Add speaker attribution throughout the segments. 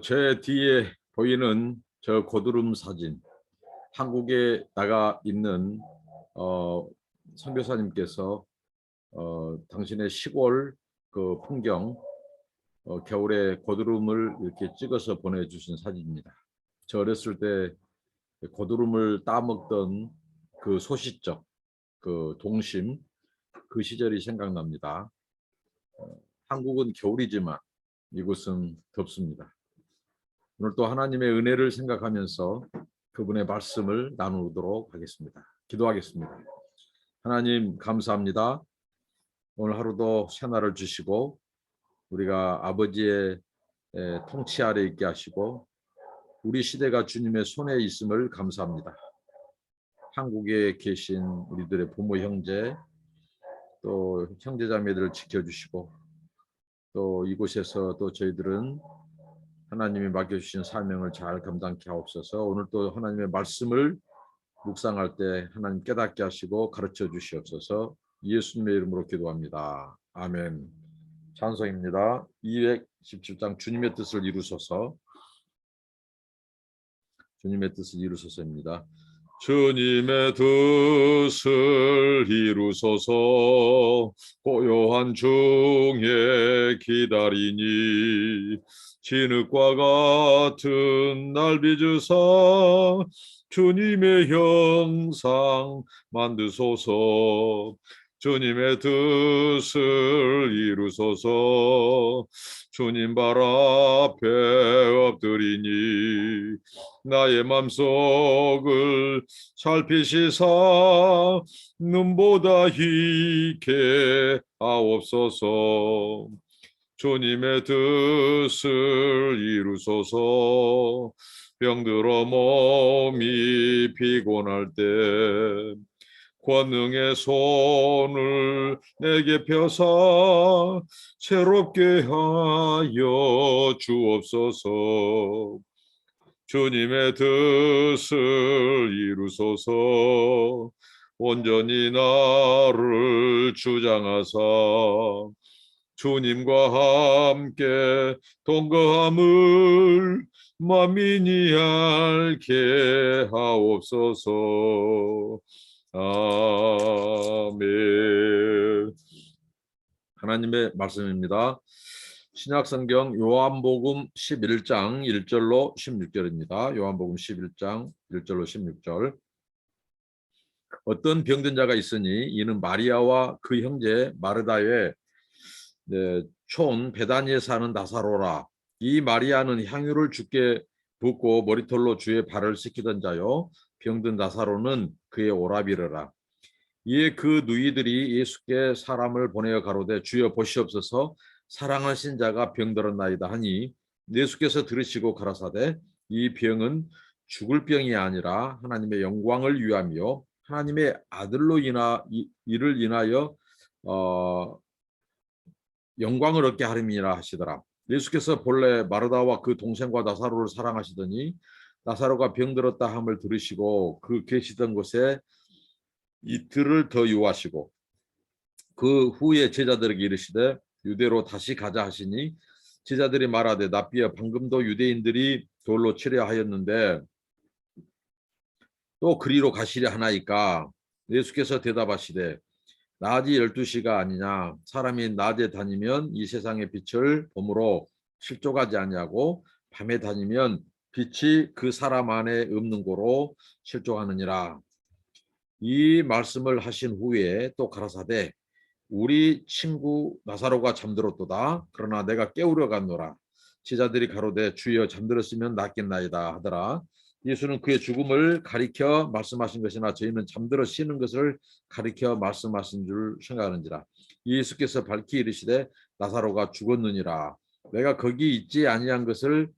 Speaker 1: 제 뒤에 보이는 저 고드름 사진, 한국에 나가 있는 선교사님께서 당신의 시골 그 풍경, 겨울에 고드름을 이렇게 찍어서 보내주신 사진입니다. 저 어렸을 때 고드름을 따먹던 그 소시적, 그 동심, 그 시절이 생각납니다. 한국은 겨울이지만 이곳은 덥습니다. 오늘 또 하나님의 은혜를 생각하면서 그분의 말씀을 나누도록 하겠습니다. 기도하겠습니다. 하나님 감사합니다. 오늘 하루도 새날을 주시고 우리가 아버지의 통치 아래 있게 하시고 우리 시대가 주님의 손에 있음을 감사합니다. 한국에 계신 우리들의 부모 형제 또 형제자매들을 지켜주시고 또 이곳에서 또 저희들은 하나님이 맡겨주신 사명을 잘 감당케 하옵소서. 오늘 또 하나님의 말씀을 묵상할 때 하나님 깨닫게 하시고 가르쳐 주시옵소서. 예수님의 이름으로 기도합니다. 아멘. 찬송입니다. 217장 주님의 뜻을 이루소서. 주님의 뜻을 이루소서입니다. 주님의 뜻을 이루소서. 고요한 중에 기다리니 진흙과 같은 날 빚으사 주님의 형상 만드소서. 주님의 뜻을 이루소서. 주님 발 앞에 엎드리니 나의 맘속을 살피시사 눈보다 희게 하옵소서. 주님의 뜻을 이루소서. 병들어 몸이 피곤할 때 권능의 손을 내게 펴사 새롭게 하여 주옵소서. 주님의 뜻을 이루소서. 온전히 나를 주장하사 주님과 함께 동거함을 만민이 알게 하옵소서. 아멘. 하나님의 말씀입니다. 신약성경 요한복음 11장 1절로 16절입니다. 요한복음 11장 1절로 16절. 어떤 병든 자가 있으니 이는 마리아와 그 형제 마르다의 촌 베다니에 사는 나사로라. 이 마리아는 향유를 주께 붓고 머리털로 주의 발을 씻기던 자요 병든 나사로는 그의 오라비르라. 이에 그 누이들이 예수께 사람을 보내어 가로되 주여 보시옵소서 사랑하신 자가 병들었나이다 하니 예수께서 들으시고 가라사대 이 병은 죽을 병이 아니라 하나님의 영광을 위하며 하나님의 아들로 이를 인하여 영광을 얻게 하림이라 하시더라. 예수께서 본래 마르다와 그 동생과 나사로를 사랑하시더니 나사로가 병들었다 함을 들으시고 그 계시던 곳에 이틀을 더 유하시고 그 후에 제자들에게 이르시되 유대로 다시 가자 하시니 제자들이 말하되 납비여 방금도 유대인들이 돌로 치려 하였는데 또 그리로 가시려 하나이까. 예수께서 대답하시되 낮이 12시가 아니냐. 사람이 낮에 다니면 이 세상의 빛을 봄으로 실족하지 아니하고 밤에 다니면 빛이 그 사람 안에 없는 고로 실족하느니라. 이 말씀을 하신 후에 또 가라사대 우리 친구 나사로가 잠들었도다. 그러나 내가 깨우려 갔노라. 제자들이 가로되 주여 잠들었으면 낫겠나이다 하더라. 예수는 그의 죽음을 가리켜 말씀하신 것이나 저희는 잠들어 쉬는 것을 가리켜 말씀하신 줄 생각하는지라. 예수께서 밝히 이르시되 나사로가 죽었느니라. 내가 거기 있지 아니한 것을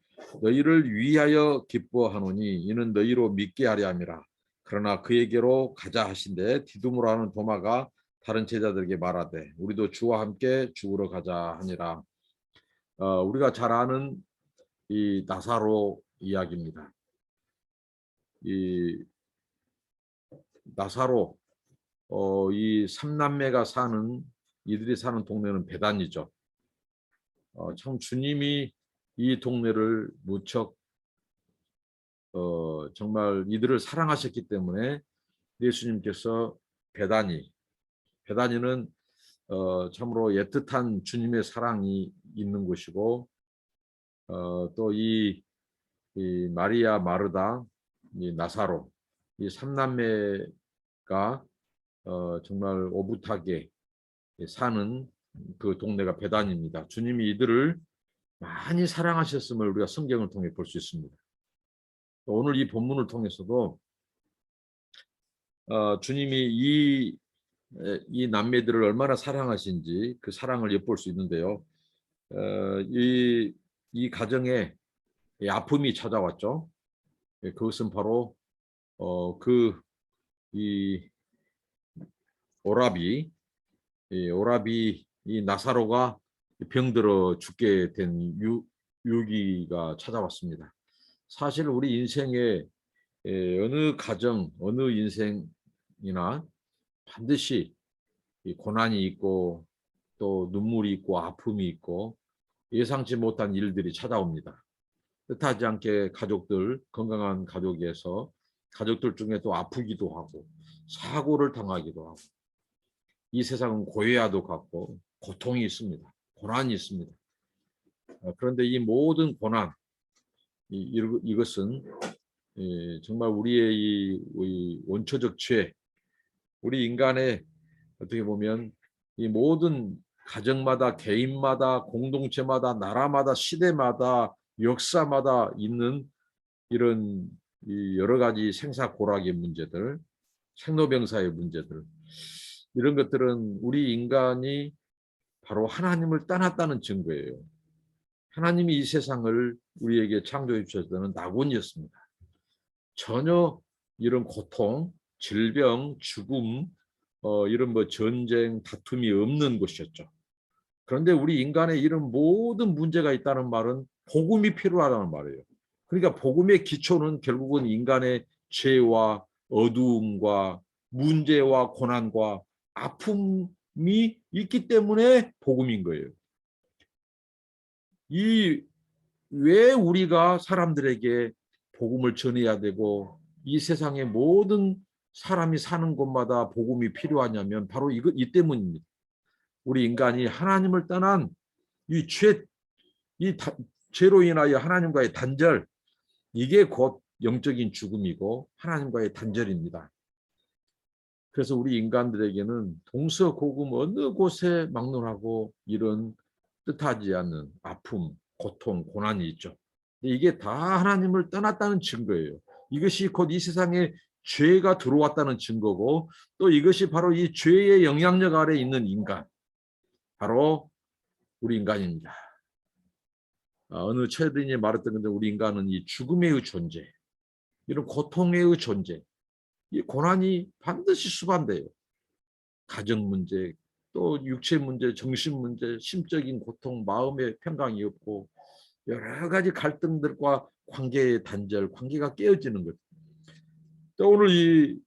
Speaker 1: 너희를 위하여 기뻐하노니 이는 너희로 믿게 하려 함이라. 그러나 그에게로 가자 하신대 디두므로 하는 도마가 다른 제자들에게 말하되 우리도 주와 함께 죽으러 가자 하니라. 우리가 잘 아는 이 나사로 이야기입니다. 이 나사로 이 삼남매가 사는 이들이 사는 동네는 베단이죠. 참 주님이 이 동네를 무척 정말 이들을 사랑하셨기 때문에 예수님께서 베다니는 참으로 애틋한 주님의 사랑이 있는 곳이고, 또 이 마리아, 마르다, 이 나사로, 이 삼남매가 정말 오붓하게 사는 그 동네가 베단입니다. 주님이 이들을 많이 사랑하셨음을 우리가 성경을 통해 볼 수 있습니다. 오늘 이 본문을 통해서도 주님이 이 남매들을 얼마나 사랑하신지 그 사랑을 엿볼 수 있는데요. 이 가정에 이 아픔이 찾아왔죠. 그것은 바로 이 오라비 이 나사로가 병들어 죽게 된 유기가 찾아왔습니다. 사실 우리 인생에 어느 가정, 어느 인생이나 반드시 이 고난이 있고 또 눈물이 있고 아픔이 있고 예상치 못한 일들이 찾아옵니다. 뜻하지 않게 건강한 가족에서 가족들 중에 또 아프기도 하고 사고를 당하기도 하고, 이 세상은 고해와도 같고 고통이 있습니다. 고난이 있습니다. 그런데 이 모든 고난, 이것은 정말 우리의 이 원초적 죄, 우리 인간의 어떻게 보면 이 모든 가정마다, 개인마다, 공동체마다, 나라마다, 시대마다, 역사마다 있는 이런 이 여러 가지 생사고락의 문제들, 생로병사의 문제들, 이런 것들은 우리 인간이 바로 하나님을 떠났다는 증거예요. 하나님이 이 세상을 우리에게 창조해 주셨다는 낙원이었습니다. 전혀 이런 고통, 질병, 죽음, 이런 전쟁, 다툼이 없는 곳이었죠. 그런데 우리 인간의 이런 모든 문제가 있다는 말은 복음이 필요하다는 말이에요. 그러니까 복음의 기초는 결국은 인간의 죄와 어두움과 문제와 고난과 아픔이 있기 때문에 복음인 거예요. 왜 우리가 사람들에게 복음을 전해야 되고 이 세상의 모든 사람이 사는 곳마다 복음이 필요하냐면 바로 이 때문입니다. 우리 인간이 하나님을 떠난 이 죄로 인하여 하나님과의 단절, 이게 곧 영적인 죽음이고 하나님과의 단절입니다. 그래서 우리 인간들에게는 동서고금 어느 곳에 막론하고 이런 뜻하지 않는 아픔, 고통, 고난이 있죠. 이게 다 하나님을 떠났다는 증거예요. 이것이 곧 이 세상에 죄가 들어왔다는 증거고, 또 이것이 바로 이 죄의 영향력 아래 있는 인간, 바로 우리 인간입니다. 어느 최근에 말했던 건데, 우리 인간은 이 죽음의 존재, 이런 고통의 존재, 이 고난이 반드시 수반돼요. 가정 문제, 또 육체 문제, 정신 문제, 심적인 고통, 마음의 평강이 없고 여러 가지 갈등들과 관계의 단절, 관계가 깨어지는 것. 또 오늘 이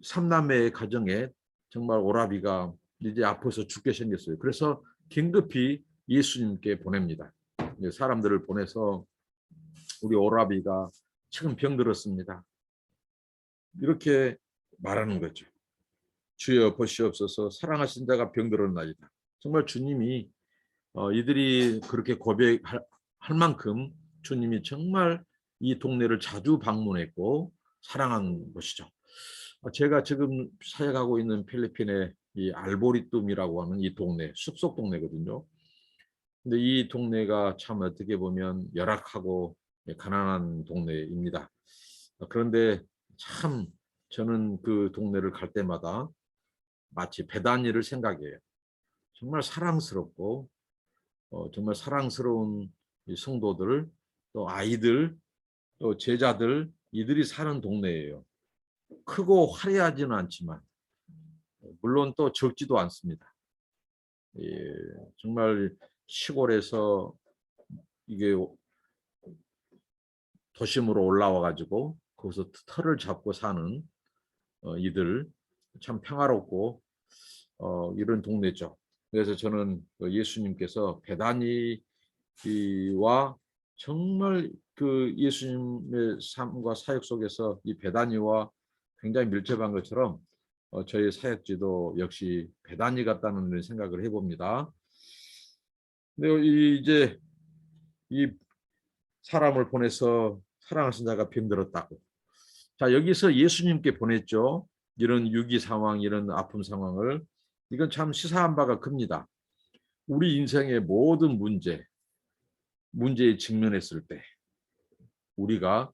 Speaker 1: 삼남매의 가정에 정말 오라비가 이제 아파서 죽게 생겼어요. 그래서 긴급히 예수님께 보냅니다. 사람들을 보내서 우리 오라비가 지금 병들었습니다. 이렇게 말하는 거죠. 주여 보시옵소서, 사랑하신 자가 병들었나이다. 정말 주님이 이들이 그렇게 고백할 만큼 주님이 정말 이 동네를 자주 방문했고 사랑한 것이죠. 제가 지금 사역하고 있는 필리핀의 이 알보리툼이라고 하는 이 동네, 숲속 동네거든요. 근데 이 동네가 참 어떻게 보면 열악하고 가난한 동네입니다. 그런데 참 저는 그 동네를 갈 때마다 마치 베다니를 생각해요. 정말 사랑스럽고 정말 사랑스러운 이 성도들, 또 아이들, 또 제자들, 이들이 사는 동네예요. 크고 화려하지는 않지만 물론 또 적지도 않습니다. 예, 정말 시골에서 이게 도심으로 올라와 가지고 거기서 터를 잡고 사는 이들, 참 평화롭고 이런 동네죠. 그래서 저는 예수님께서 베다니와 정말 그 예수님의 삶과 사역 속에서 이 베다니와 굉장히 밀접한 것처럼 저희 사역지도 역시 베다니 같다는 생각을 해봅니다. 근데 이제 이 사람을 보내서 사랑하신 자가 병들었다고. 자, 여기서 예수님께 보냈죠. 이런 위기 상황, 이런 아픔 상황을. 이건 참 시사한 바가 큽니다. 우리 인생의 모든 문제에 직면했을 때 우리가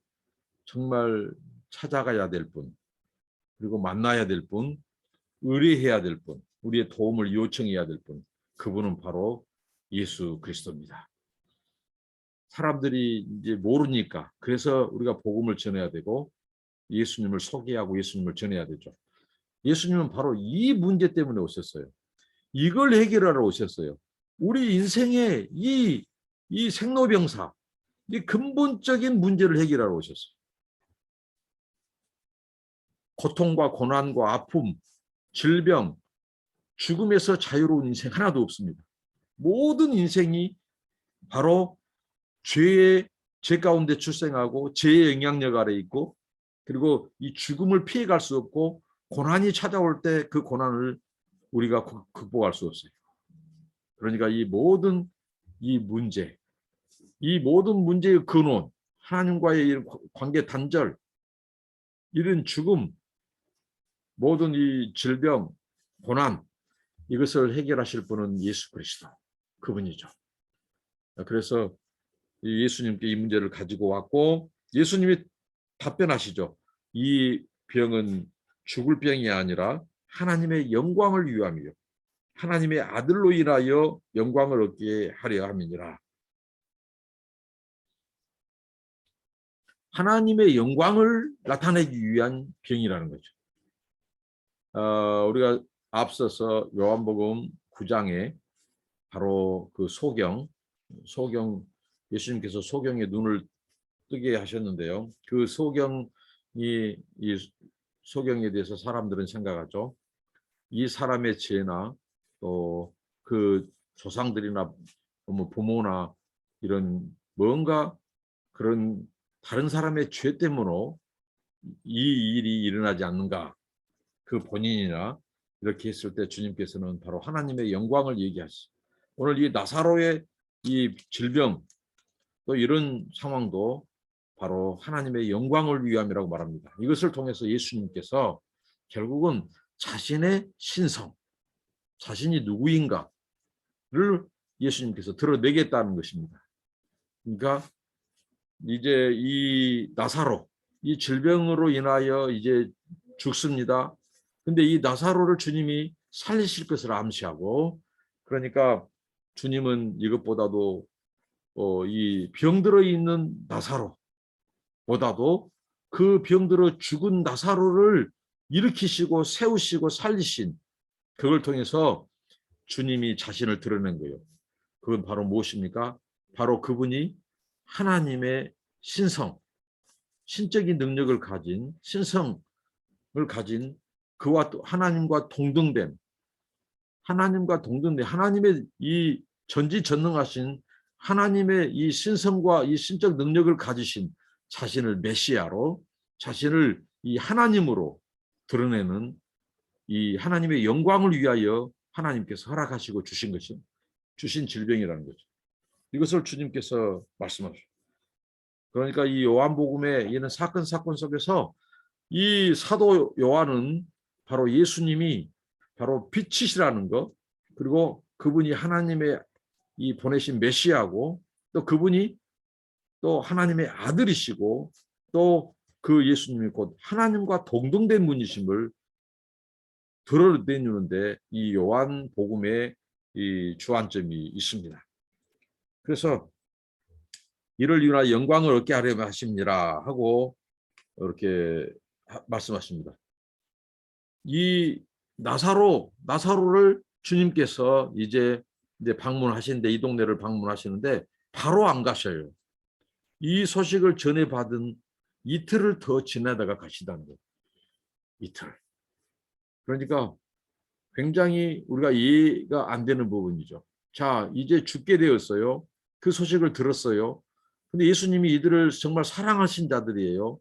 Speaker 1: 정말 찾아가야 될 분, 그리고 만나야 될 분, 의뢰해야 될 분, 우리의 도움을 요청해야 될 분, 그분은 바로 예수 그리스도입니다. 사람들이 이제 모르니까 그래서 우리가 복음을 전해야 되고 예수님을 소개하고 예수님을 전해야 되죠. 예수님은 바로 이 문제 때문에 오셨어요. 이걸 해결하러 오셨어요. 우리 인생의 이 생로병사, 이 근본적인 문제를 해결하러 오셨어요. 고통과 고난과 아픔, 질병, 죽음에서 자유로운 인생 하나도 없습니다. 모든 인생이 바로 죄 가운데 출생하고 죄의 영향력 아래 있고, 그리고 이 죽음을 피해갈 수 없고 고난이 찾아올 때 그 고난을 우리가 극복할 수 없어요. 그러니까 이 모든 문제의 근원, 하나님과의 관계 단절, 이런 죽음, 모든 이 질병, 고난, 이것을 해결하실 분은 예수 그리스도, 그분이죠. 그래서 예수님께 이 문제를 가지고 왔고 예수님이 답변하시죠. 이 병은 죽을 병이 아니라 하나님의 영광을 위함이요, 하나님의 아들로 인하여 영광을 얻게 하려 함이니라. 하나님의 영광을 나타내기 위한 병이라는 거죠. 우리가 앞서서 요한복음 9장에 바로 그 소경 예수님께서 소경의 눈을 뜨게 하셨는데요. 그 소경에 대해서 사람들은 생각하죠. 이 사람의 죄나 또 그 조상들이나 뭐 부모나 이런 뭔가 그런 다른 사람의 죄 때문에 이 일이 일어나지 않는가, 그 본인이나 이렇게 했을 때 주님께서는 바로 하나님의 영광을 얘기하시죠. 오늘 이 나사로의 이 질병 또 이런 상황도 바로 하나님의 영광을 위함이라고 말합니다. 이것을 통해서 예수님께서 결국은 자신의 신성, 자신이 누구인가를 예수님께서 드러내겠다는 것입니다. 그러니까 이제 이 나사로, 이 질병으로 인하여 이제 죽습니다. 근데 이 나사로를 주님이 살리실 것을 암시하고, 그러니까 주님은 이것보다도 이 병들어 있는 나사로보다도 그 병들어 죽은 나사로를 일으키시고 세우시고 살리신, 그걸 통해서 주님이 자신을 드러낸 거예요. 그건 바로 무엇입니까? 바로 그분이 하나님의 신적인 능력을 가진, 신성을 가진, 그와 또 하나님과 동등된, 하나님의 이 전지전능하신 하나님의 이 신성과 이 신적 능력을 가지신 자신을 메시아로, 자신을 이 하나님으로 드러내는 이 하나님의 영광을 위하여 하나님께서 허락하시고 주신 질병이라는 거죠. 이것을 주님께서 말씀하셨어요. 그러니까 이 요한복음의 이런 사건 속에서 이 사도 요한은 바로 예수님이 바로 빛이시라는 것, 그리고 그분이 하나님의 이 보내신 메시아고, 또 그분이 또 하나님의 아들이시고, 또 그 예수님이 곧 하나님과 동등된 분이심을 드러내주는데 이 요한복음의 이 주안점이 있습니다. 그래서 이를 위하여 영광을 얻게 하려 하십니다 하고 이렇게 말씀하십니다. 이 나사로를 주님께서 이제 방문하시는데, 이 동네를 방문하시는데 바로 안 가셔요. 이 소식을 전해받은 이틀을 더 지나다가 가시다는 거예요. 이틀. 그러니까 굉장히 우리가 이해가 안 되는 부분이죠. 자, 이제 죽게 되었어요. 그 소식을 들었어요. 근데 예수님이 이들을 정말 사랑하신 자들이에요.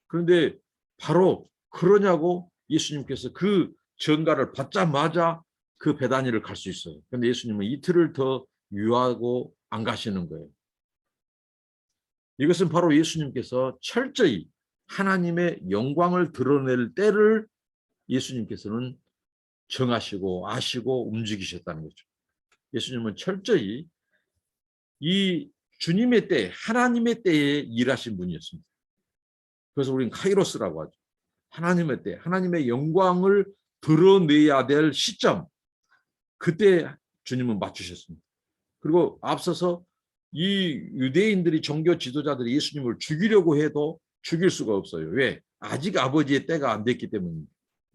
Speaker 1: 그런데 바로 그러냐고 예수님께서 그 전가를 받자마자 그 베다니를 갈 수 있어요. 근데 예수님은 이틀을 더 유하고 안 가시는 거예요. 이것은 바로 예수님께서 철저히 하나님의 영광을 드러낼 때를 예수님께서는 정하시고 아시고 움직이셨다는 거죠. 예수님은 철저히 이 주님의 때, 하나님의 때에 일하신 분이었습니다. 그래서 우리는 카이로스라고 하죠. 하나님의 때, 하나님의 영광을 드러내야 될 시점, 그때 주님은 맞추셨습니다. 그리고 앞서서 이 유대인들이 종교 지도자들이 예수님을 죽이려고 해도 죽일 수가 없어요. 왜? 아직 아버지의 때가 안 됐기 때문입니다.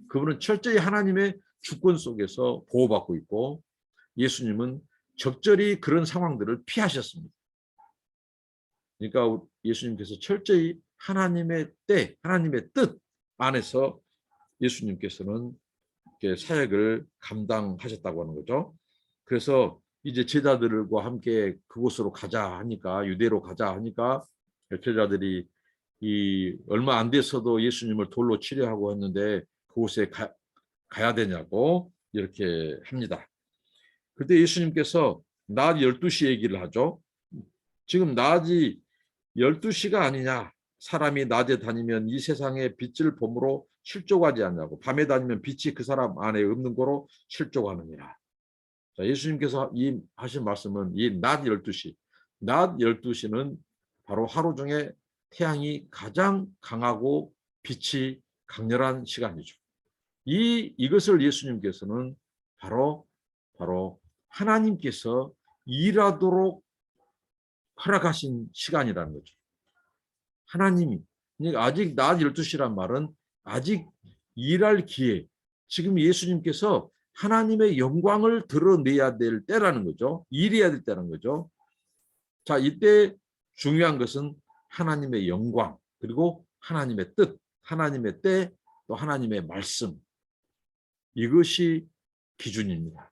Speaker 1: 그분은 철저히 하나님의 주권 속에서 보호받고 있고 예수님은 적절히 그런 상황들을 피하셨습니다. 그러니까 예수님께서 철저히 하나님의 때, 하나님의 뜻 안에서 예수님께서는 사역을 감당하셨다고 하는 거죠. 그래서 이제 제자들과 함께 그곳으로 가자 하니까, 유대로 가자 하니까 제자들이 이 얼마 안 돼서도 예수님을 돌로 치려 하고 했는데 그곳에 가야 되냐고 이렇게 합니다. 그때 예수님께서 낮 12시 얘기를 하죠. 지금 낮이 12시가 아니냐. 사람이 낮에 다니면 이 세상의 빛을 범으로 실족하지 않냐고. 밤에 다니면 빛이 그 사람 안에 없는 거로 실족하느니라. 자, 예수님께서 이 하신 말씀은 이 낮 12시. 낮 12시는 바로 하루 중에 태양이 가장 강하고 빛이 강렬한 시간이죠. 이것을 예수님께서는 바로 하나님께서 일하도록 허락하신 시간이라는 거죠. 하나님이. 그러니까 아직 낮 12시란 말은 아직 일할 기회. 지금 예수님께서 하나님의 영광을 드러내야 될 때라는 거죠. 일해야 될 때라는 거죠. 자, 이때 중요한 것은 하나님의 영광, 그리고 하나님의 뜻, 하나님의 때, 또 하나님의 말씀. 이것이 기준입니다.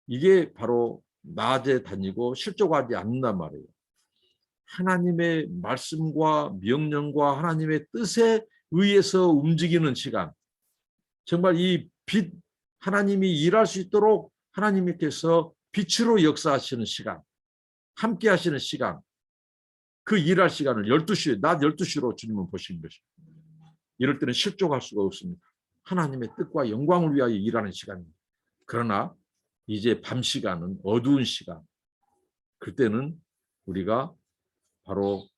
Speaker 1: 이게 바로 낮에 다니고 실족하지 않는단 말이에요. 하나님의 말씀과 명령과 하나님의 뜻에 의해서 움직이는 시간. 정말 이 빛, 하나님이 일할 수 있도록 하나님께서 빛으로 역사하시는 시간, 함께 하시는 시간, 그 일할 시간을 12시, 낮 12시로 주님은 보시는 것입니다. 이럴 때는 실족할 수가 없습니다. 하나님의 뜻과 영광을 위하여 일하는 시간입니다. 그러나 이제 밤 시간은 어두운 시간, 그때는 우리가 바로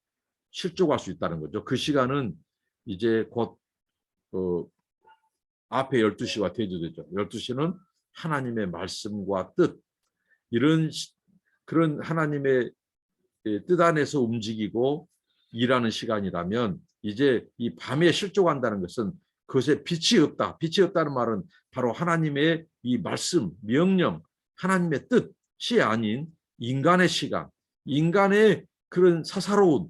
Speaker 1: 실족할 수 있다는 거죠. 그 시간은 이제 곧 앞에 12시와 대조되죠. 12시는 하나님의 말씀과 뜻, 이런 그런 하나님의 뜻 안에서 움직이고 일하는 시간이라면 이제 이 밤에 실족한다는 것은 그것에 빛이 없다. 빛이 없다는 말은 바로 하나님의 이 말씀, 명령, 하나님의 뜻이 아닌 인간의 시간, 인간의 그런 사사로운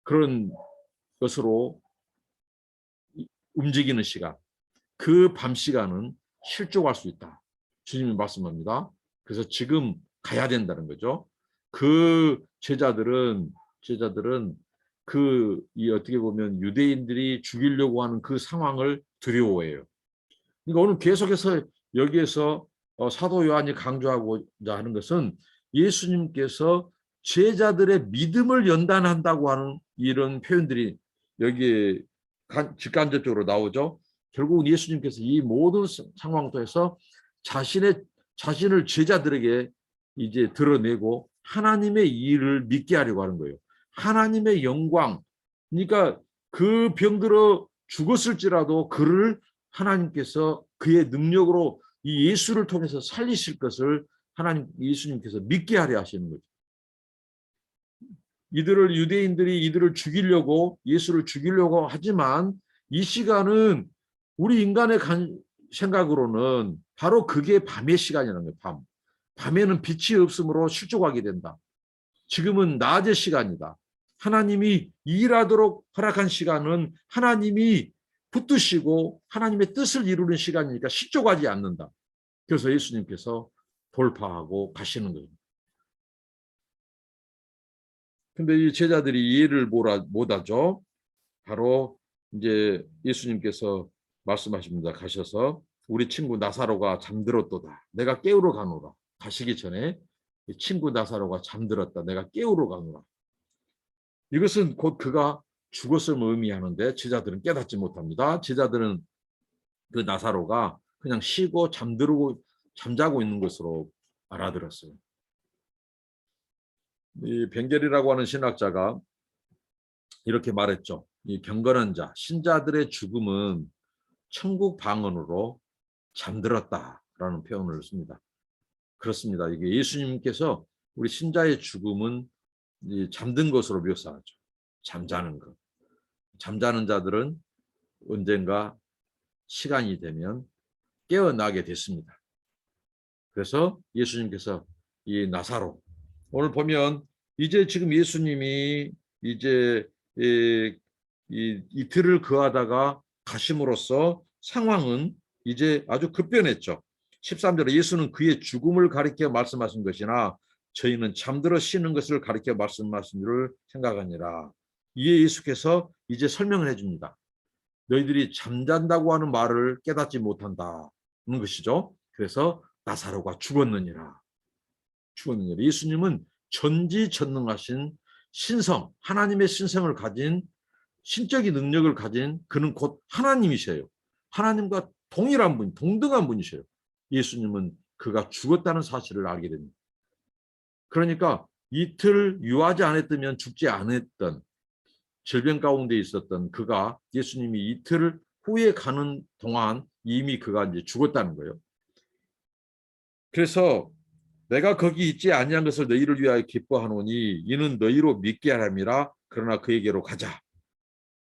Speaker 1: 그런 것으로 움직이는 시간, 그 밤 시간은 실족할 수 있다. 주님이 말씀합니다. 그래서 지금 가야 된다는 거죠. 그 제자들은 이 어떻게 보면 유대인들이 죽이려고 하는 그 상황을 두려워해요. 그러니까 오늘 계속해서 여기에서 사도 요한이 강조하고자 하는 것은 예수님께서 제자들의 믿음을 연단한다고 하는 이런 표현들이 여기에 직간접적으로 나오죠. 결국은 예수님께서 이 모든 상황 속에서 자신을 제자들에게 이제 드러내고 하나님의 일을 믿게 하려고 하는 거예요. 하나님의 영광. 그러니까 그 병들어 죽었을지라도 그를 하나님께서 그의 능력으로 이 예수를 통해서 살리실 것을 예수님께서 믿게 하려 하시는 거죠. 유대인들이 이들을 죽이려고, 예수를 죽이려고 하지만 이 시간은 우리 인간의 생각으로는 바로 그게 밤의 시간이라는 거예요. 밤에는 빛이 없으므로 실족하게 된다. 지금은 낮의 시간이다. 하나님이 일하도록 허락한 시간은 하나님이 붙드시고 하나님의 뜻을 이루는 시간이니까 실족하지 않는다. 그래서 예수님께서 돌파하고 가시는 거예요. 근데 이 제자들이 이해를 못하죠. 바로 이제 예수님께서 말씀하십니다. 가셔서 우리 친구 나사로가 잠들었도다. 내가 깨우러 가노라. 가시기 전에 이 친구 나사로가 잠들었다. 내가 깨우러 가노라. 이것은 곧 그가 죽었음을 의미하는데 제자들은 깨닫지 못합니다. 제자들은 그 나사로가 그냥 쉬고 잠자고 있는 것으로 알아들었어요. 이 벵겔이라고 하는 신학자가 이렇게 말했죠. 이 경건한 자, 신자들의 죽음은 천국 방언으로 잠들었다라는 표현을 씁니다. 그렇습니다. 이게 예수님께서 우리 신자의 죽음은 잠든 것으로 묘사하죠. 잠자는 것. 잠자는 자들은 언젠가 시간이 되면 깨어나게 됐습니다. 그래서 예수님께서 이 나사로, 오늘 보면 이제 지금 예수님이 이제 이틀을 거하다가 가심으로써 상황은 이제 아주 급변했죠. 13절에 예수는 그의 죽음을 가리켜 말씀하신 것이나 저희는 잠들어 쉬는 것을 가리켜 말씀하신 줄을 생각하니라. 이에 예수께서 이제 설명을 해줍니다. 너희들이 잠잔다고 하는 말을 깨닫지 못한다는 것이죠. 그래서 나사로가 죽었느니라. 죽었느니라. 예수님은 전지전능하신 신성, 하나님의 신성을 가진 신적인 능력을 가진 그는 곧 하나님이셔요. 하나님과 동일한 분, 동등한 분이셔요. 예수님은 그가 죽었다는 사실을 알게 됩니다. 그러니까 이틀 유하지 않았다면 죽지 않았던 질병 가운데 있었던 그가 예수님이 이틀 후에 가는 동안 이미 그가 이제 죽었다는 거예요. 그래서 내가 거기 있지 아니한 것을 너희를 위하여 기뻐하노니 이는 너희로 믿게 하람이라. 그러나 그에게로 가자.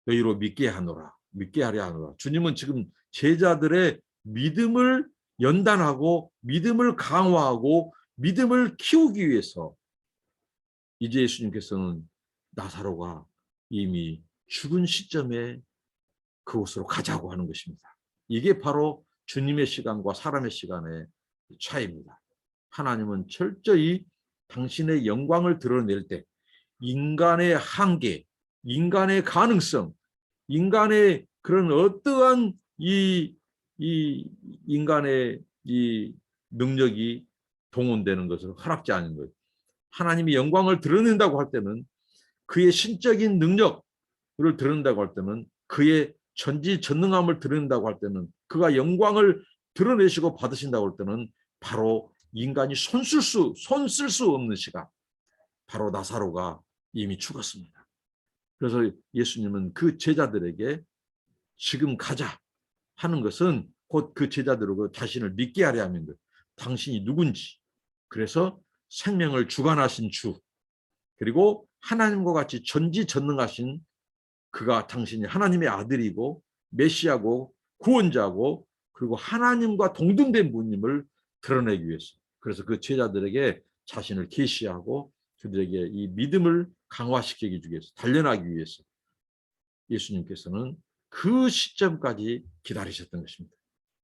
Speaker 1: 너희로 믿게 하노라. 믿게 하려 하노라. 주님은 지금 제자들의 믿음을 연단하고 믿음을 강화하고 믿음을 키우기 위해서 이제 예수님께서는 나사로가 이미 죽은 시점에 그곳으로 가자고 하는 것입니다. 이게 바로 주님의 시간과 사람의 시간의 차이입니다. 하나님은 철저히 당신의 영광을 드러낼 때 인간의 한계, 인간의 가능성, 인간의 그런 어떠한 이 인간의 이 능력이 동원되는 것을 허락지 않은 거예요. 하나님이 영광을 드러낸다고 할 때는 그의 신적인 능력을 드러낸다고 할 때는 그의 전지전능함을 드러낸다고 할 때는 그가 영광을 드러내시고 받으신다고 할 때는 바로 인간이 손 쓸 수 없는 시간, 바로 나사로가 이미 죽었습니다. 그래서 예수님은 그 제자들에게 지금 가자 하는 것은 곧 그 제자들로 자신을 믿게 하려 하는 것. 당신이 누군지. 그래서 생명을 주관하신 주, 그리고 하나님과 같이 전지전능하신 그가 당신이 하나님의 아들이고 메시아고 구원자고 그리고 하나님과 동등된 분임을 드러내기 위해서, 그래서 그 제자들에게 자신을 계시하고 그들에게 이 믿음을 강화시키기 위해서, 단련하기 위해서 예수님께서는 그 시점까지 기다리셨던 것입니다.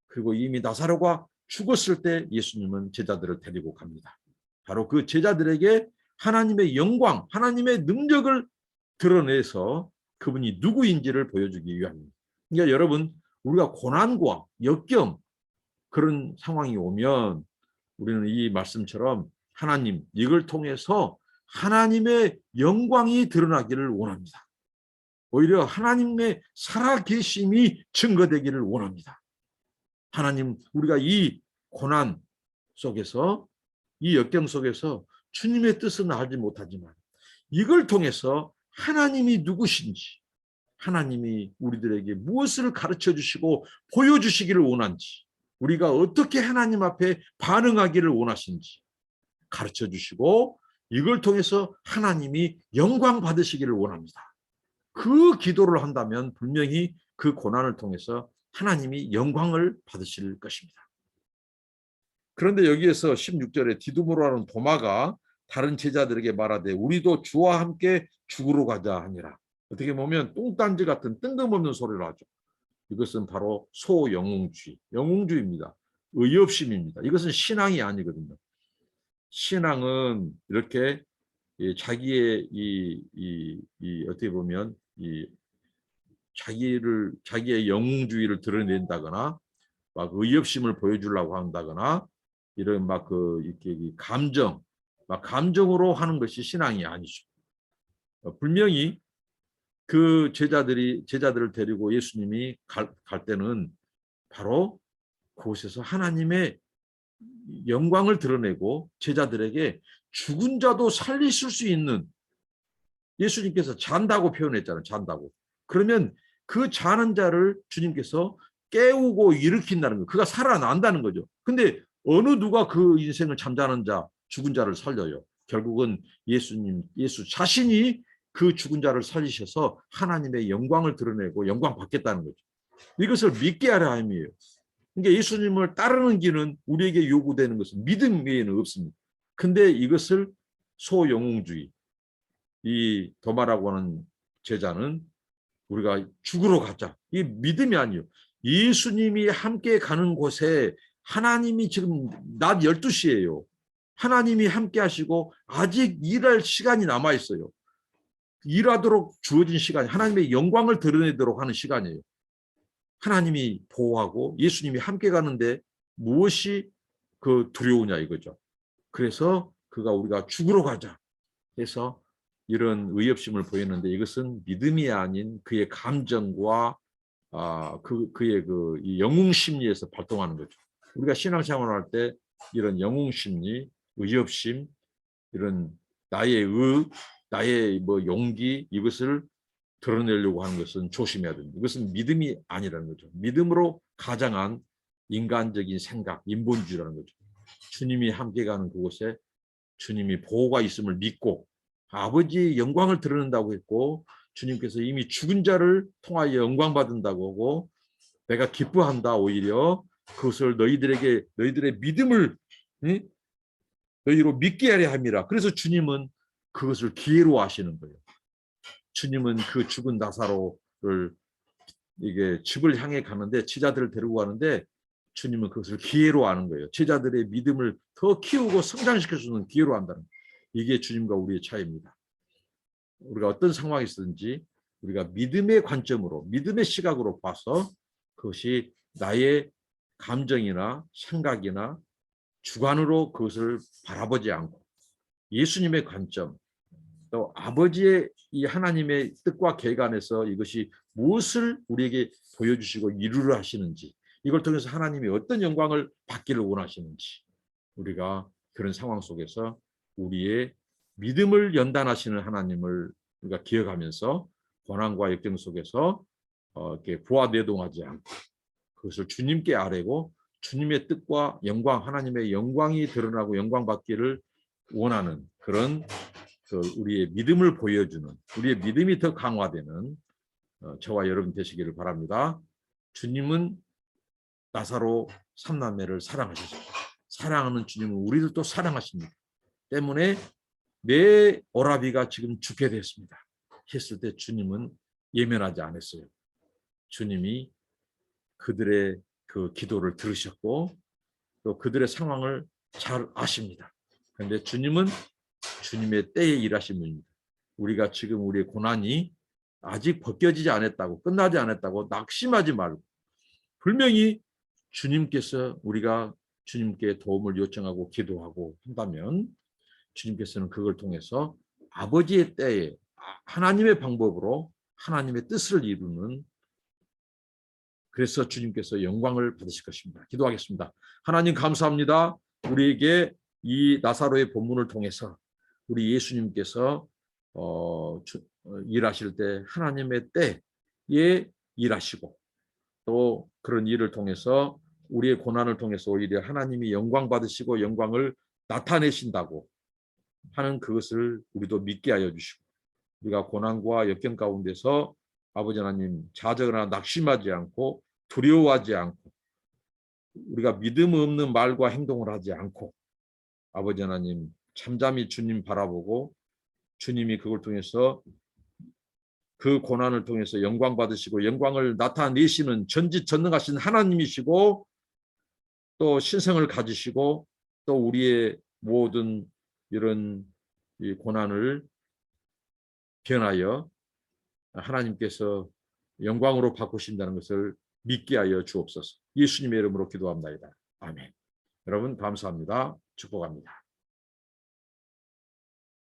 Speaker 1: 그리고 이미 나사로가 죽었을 때 예수님은 제자들을 데리고 갑니다. 바로 그 제자들에게 하나님의 영광, 하나님의 능력을 드러내서 그분이 누구인지를 보여주기 위함입니다. 그러니까 여러분, 우리가 고난과 역경 그런 상황이 오면 우리는 이 말씀처럼 하나님, 이걸 통해서 하나님의 영광이 드러나기를 원합니다. 오히려 하나님의 살아계심이 증거되기를 원합니다. 하나님, 우리가 이 고난 속에서, 이 역경 속에서 주님의 뜻은 알지 못하지만 이걸 통해서 하나님이 누구신지, 하나님이 우리들에게 무엇을 가르쳐 주시고 보여주시기를 원한지, 우리가 어떻게 하나님 앞에 반응하기를 원하신지 가르쳐 주시고 이걸 통해서 하나님이 영광 받으시기를 원합니다. 그 기도를 한다면 분명히 그 고난을 통해서 하나님이 영광을 받으실 것입니다. 그런데 여기에서 16절에 디두모라는 도마가 다른 제자들에게 말하되 우리도 주와 함께 죽으러 가자 하니라. 어떻게 보면 똥단지 같은 뜬금없는 소리를 하죠. 이것은 바로 소영웅주의, 영웅주의입니다. 의협심입니다. 이것은 신앙이 아니거든요. 신앙은 이렇게 자기의 어떻게 보면 자기의 영웅주의를 드러낸다거나 막 의협심을 보여주려고 한다거나 이런 이렇게 감정으로 하는 것이 신앙이 아니죠. 분명히 그 제자들을 데리고 예수님이 갈 때는 바로 그곳에서 하나님의 영광을 드러내고 제자들에게 죽은 자도 살리실 수 있는, 예수님께서 잔다고 표현했잖아요. 잔다고. 그러면 그 자는 자를 주님께서 깨우고 일으킨다는 거예요. 그가 살아난다는 거죠. 근데 어느 누가 그 인생을 잠자는 자, 죽은 자를 살려요? 결국은 예수 자신이 그 죽은 자를 살리셔서 하나님의 영광을 드러내고 영광 받겠다는 거죠. 이것을 믿게 하려 함이에요. 그러니까 예수님을 따르는 길은 우리에게 요구되는 것은 믿음 외에는 없습니다. 근데 이것을 소영웅주의, 이 도마라고 하는 제자는 우리가 죽으러 가자, 이 믿음이 아니에요. 예수님이 함께 가는 곳에 하나님이 지금 낮 12시예요. 하나님이 함께 하시고 아직 일할 시간이 남아 있어요. 일하도록 주어진 시간이 하나님의 영광을 드러내도록 하는 시간이에요. 하나님이 보호하고 예수님이 함께 가는데 무엇이 두려우냐 이거죠. 그래서 우리가 죽으러 가자 해서 이런 의협심을 보였는데, 이것은 믿음이 아닌 그의 감정과 그의 이 영웅 심리에서 발동하는 거죠. 우리가 신앙생활을 할 때 이런 영웅 심리, 의협심, 이런 나의 용기, 이것을 드러내려고 하는 것은 조심해야 됩니다. 이것은 믿음이 아니라는 거죠. 믿음으로 가장한 인간적인 생각, 인본주의라는 거죠. 주님이 함께 가는 그곳에 주님이 보호가 있음을 믿고 아버지의 영광을 드러낸다고 했고, 주님께서 이미 죽은 자를 통하여 영광 받는다고 하고, 내가 기뻐한다. 오히려 그것을 너희들의 믿음을 너희로 믿게 하려 함이라. 그래서 주님은 그것을 기회로 하시는 거예요. 주님은 그 죽은 나사로를 이게 집을 향해 가는데, 제자들을 데리고 가는데 주님은 그것을 기회로 하는 거예요. 제자들의 믿음을 더 키우고 성장시켜주는 기회로 한다는 거예요. 이게 주님과 우리의 차이입니다. 우리가 어떤 상황이 있든지 우리가 믿음의 관점으로, 믿음의 시각으로 봐서 그것이 나의 감정이나 생각이나 주관으로 그것을 바라보지 않고 예수님의 관점, 또 아버지의 이 하나님의 뜻과 계획 안에서 이것이 무엇을 우리에게 보여주시고 이루려 하시는지, 이걸 통해서 하나님이 어떤 영광을 받기를 원하시는지, 우리가 그런 상황 속에서 우리의 믿음을 연단하시는 하나님을 우리가 기억하면서 고난과 역경 속에서 이렇게 부하내동하지 않고 그것을 주님께 아뢰고 주님의 뜻과 영광, 하나님의 영광이 드러나고 영광 받기를 원하는 그런 우리의 믿음을 보여주는, 우리의 믿음이 더 강화되는 저와 여러분 되시기를 바랍니다. 주님은 나사로 삼남매를 사랑하셨습니다. 사랑하는 주님은 우리들도 사랑하십니다. 때문에 내 오라비가 지금 죽게 됐습니다 했을 때 주님은 예면하지 않았어요. 주님이 그들의 그 기도를 들으셨고 또 그들의 상황을 잘 아십니다. 그런데 주님은 주님의 때에 일하신 분입니다. 우리가 지금 우리의 고난이 아직 벗겨지지 않았다고, 끝나지 않았다고 낙심하지 말고, 분명히 주님께서 우리가 주님께 도움을 요청하고 기도하고 한다면 주님께서는 그걸 통해서 아버지의 때에 하나님의 방법으로 하나님의 뜻을 이루는, 그래서 주님께서 영광을 받으실 것입니다. 기도하겠습니다. 하나님 감사합니다. 우리에게 이 나사로의 본문을 통해서 우리 예수님께서 일하실 때 하나님의 때에 일하시고 또 그런 일을 통해서 우리의 고난을 통해서 오히려 하나님이 영광 받으시고 영광을 나타내신다고 하는 그것을 우리도 믿게 하여 주시고, 우리가 고난과 역경 가운데서 아버지 하나님 좌절하거나 낙심하지 않고 두려워하지 않고 우리가 믿음 없는 말과 행동을 하지 않고 아버지 하나님 잠잠히 주님 바라보고 주님이 그걸 통해서 그 고난을 통해서 영광 받으시고 영광을 나타내시는 전지전능하신 하나님이시고 또 신성을 가지시고 또 우리의 모든 이런 이 고난을 변하여 하나님께서 영광으로 바꾸신다는 것을 믿게 하여 주옵소서. 예수님의 이름으로 기도합니다. 아멘. 여러분 감사합니다. 축복합니다.